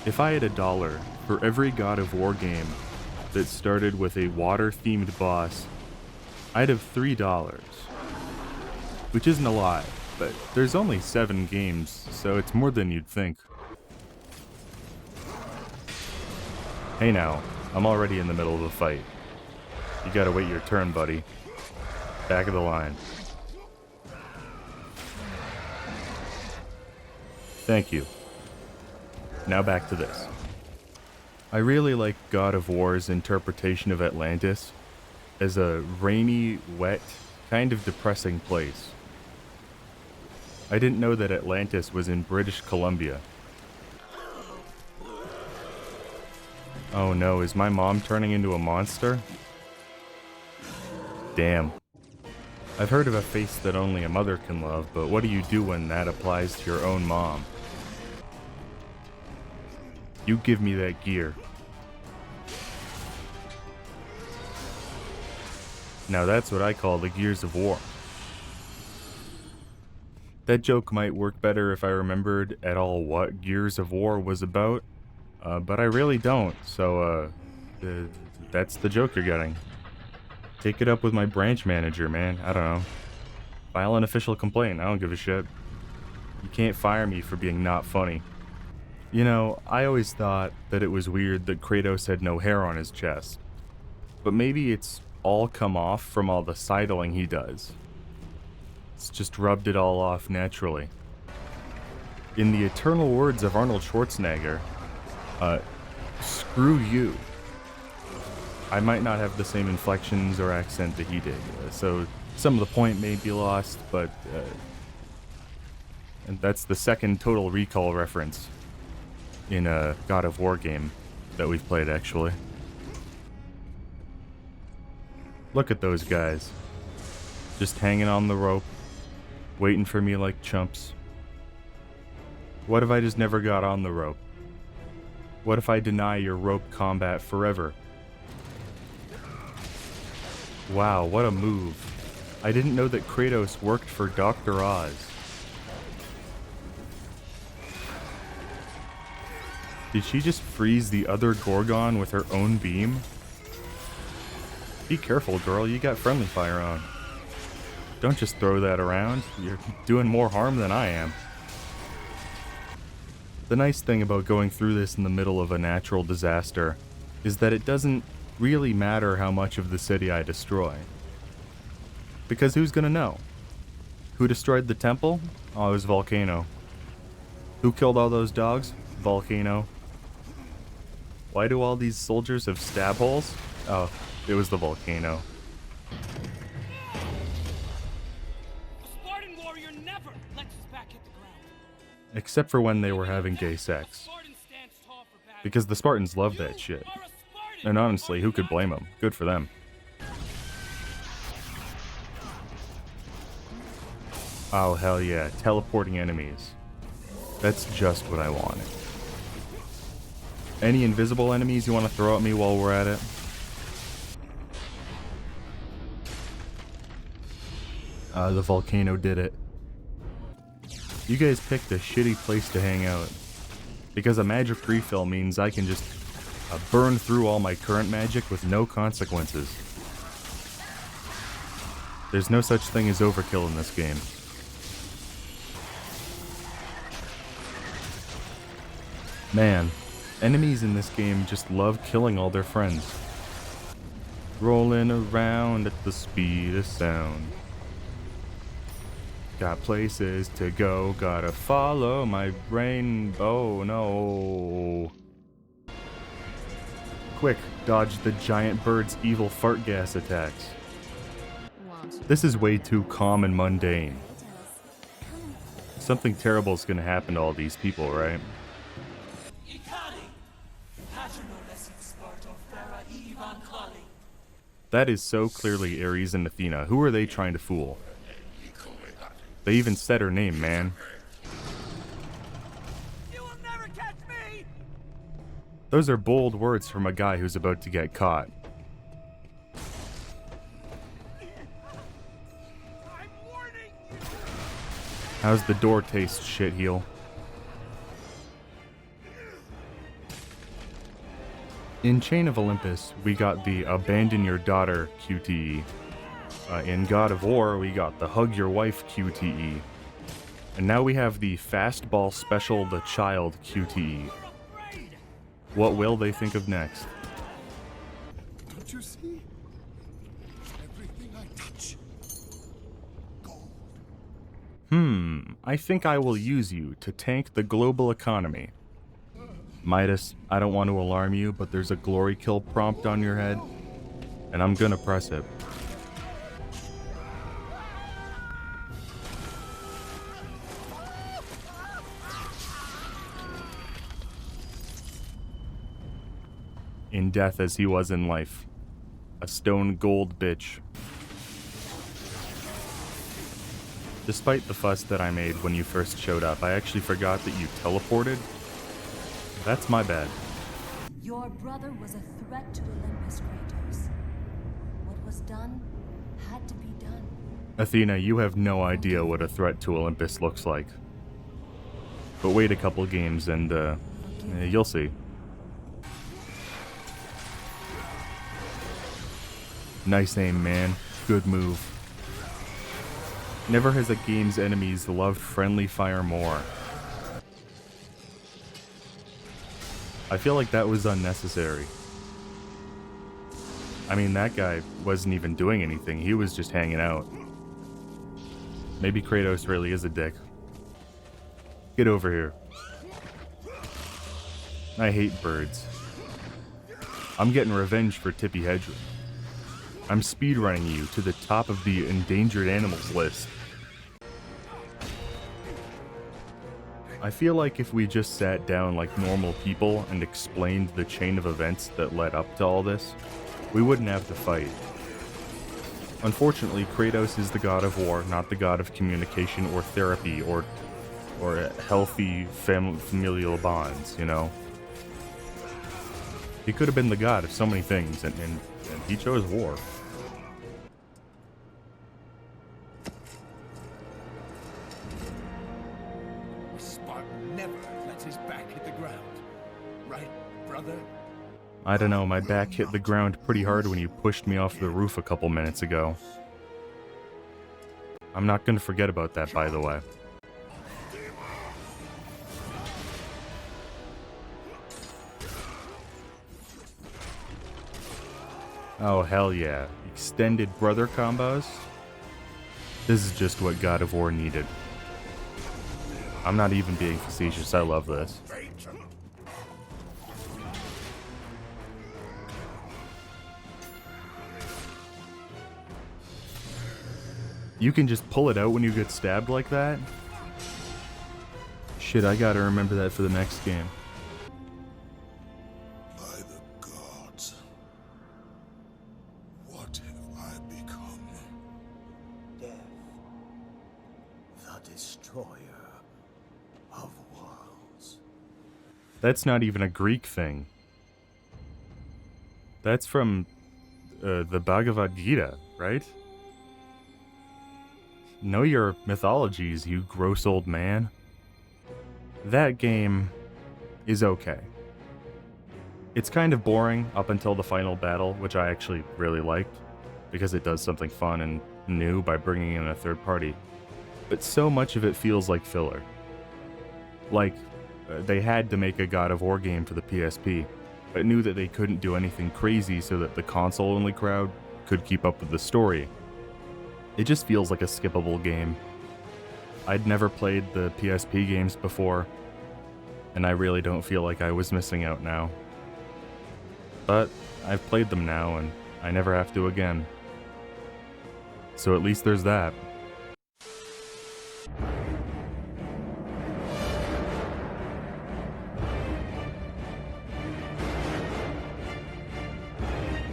If I had $1 for every God of War game that started with a water-themed boss, I'd have $3. Which isn't a lot, but there's only 7 games, so it's more than you'd think. Hey now, I'm already in the middle of a fight. You gotta wait your turn, buddy. Back of the line. Thank you. Now back to this. I really like God of War's interpretation of Atlantis as a rainy, wet, kind of depressing place. I didn't know that Atlantis was in British Columbia. Oh no, is my mom turning into a monster? Damn. I've heard of a face that only a mother can love, but what do you do when that applies to your own mom? You give me that gear. Now that's what I call the Gears of War. That joke might work better if I remembered at all what Gears of War was about, but I really don't, so that's the joke you're getting. Take it up with my branch manager, man. I don't know. File an official complaint. I don't give a shit. You can't fire me for being not funny. You know, I always thought that it was weird that Kratos had no hair on his chest. But maybe it's all come off from all the sidling he does. It's just rubbed it all off naturally. In the eternal words of Arnold Schwarzenegger, screw you. I might not have the same inflections or accent that he did, so some of the point may be lost, but and that's the second Total Recall reference in a God of War game that we've played, actually. Look at those guys. Just hanging on the rope, waiting for me like chumps. What if I just never got on the rope? What if I deny your rope combat forever? Wow, what a move. I didn't know that Kratos worked for Dr. Oz. Did she just freeze the other Gorgon with her own beam? Be careful, girl, you got friendly fire on. Don't just throw that around, you're doing more harm than I am. The nice thing about going through this in the middle of a natural disaster is that it doesn't really matter how much of the city I destroy. Because who's gonna know? Who destroyed the temple? Oh, it was Volcano. Who killed all those dogs? Volcano. Why do all these soldiers have stab holes? Oh, it was the Volcano. A Spartan warrior never lets his back hit the ground. Except for when they were having gay sex. Spartan stands tall for battle. Because the Spartans love that shit. You are a Spartan. And honestly, who could blame them? Good for them. Oh, hell yeah. Teleporting enemies. That's just what I wanted. Any invisible enemies you want to throw at me while we're at it? The Volcano did it. You guys picked a shitty place to hang out. Because a magic refill means I can just burn through all my current magic with no consequences. There's no such thing as overkill in this game. Man, enemies in this game just love killing all their friends. Rolling around at the speed of sound. Got places to go, gotta follow my brain. Oh no. Quick, dodge the giant bird's evil fart gas attacks. This is way too calm and mundane. Something terrible is gonna happen to all these people, right? That is so clearly Ares and Athena. Who are they trying to fool? They even said her name, man. You will never catch me. Those are bold words from a guy who's about to get caught. I'm warning you. How's the door taste, shitheel? In Chain of Olympus, we got the Abandon Your Daughter QTE. In God of War, we got the Hug Your Wife QTE. And now we have the Fastball Special The Child QTE. What will they think of next? Don't you see? Everything I touch. Gold. I think I will use you to tank the global economy. Midas, I don't want to alarm you, but there's a glory kill prompt on your head, and I'm gonna press it. In death as he was in life. A stone gold bitch. Despite the fuss that I made when you first showed up, I actually forgot that you teleported. That's my bad. Your brother was a threat to Olympus, Kratos. What was done had to be done. Athena, you have no idea what a threat to Olympus looks like. But wait a couple games and, you'll see. Nice aim, man. Good move. Never has a game's enemies loved friendly fire more. I feel like that was unnecessary. I mean, that guy wasn't even doing anything. He was just hanging out. Maybe Kratos really is a dick. Get over here. I hate birds. I'm getting revenge for Tippy Hedren. I'm speedrunning you to the top of the endangered animals list. I feel like if we just sat down like normal people and explained the chain of events that led up to all this, we wouldn't have to fight. Unfortunately, Kratos is the god of war, not the god of communication or therapy or healthy familial bonds, you know? He could have been the god of so many things, and he chose war. A Spartan never lets his back hit the ground. Right, brother? I don't know, my back hit the ground pretty hard when you pushed me off the roof a couple minutes ago. I'm not gonna forget about that, by the way. Oh, hell yeah. Extended brother combos? This is just what God of War needed. I'm not even being facetious, I love this. You can just pull it out when you get stabbed like that? Shit, I gotta remember that for the next game. By the gods, what have I become? Death, the destroyer of worlds. That's not even a Greek thing. That's from the Bhagavad Gita, right? Know your mythologies, you gross old man. That game is okay. It's kind of boring up until the final battle, which I actually really liked, because it does something fun and new by bringing in a third party. But so much of it feels like filler. Like, they had to make a God of War game for the PSP, but knew that they couldn't do anything crazy so that the console-only crowd could keep up with the story. It just feels like a skippable game. I'd never played the PSP games before, and I really don't feel like I was missing out now. But I've played them now, and I never have to again. So at least there's that.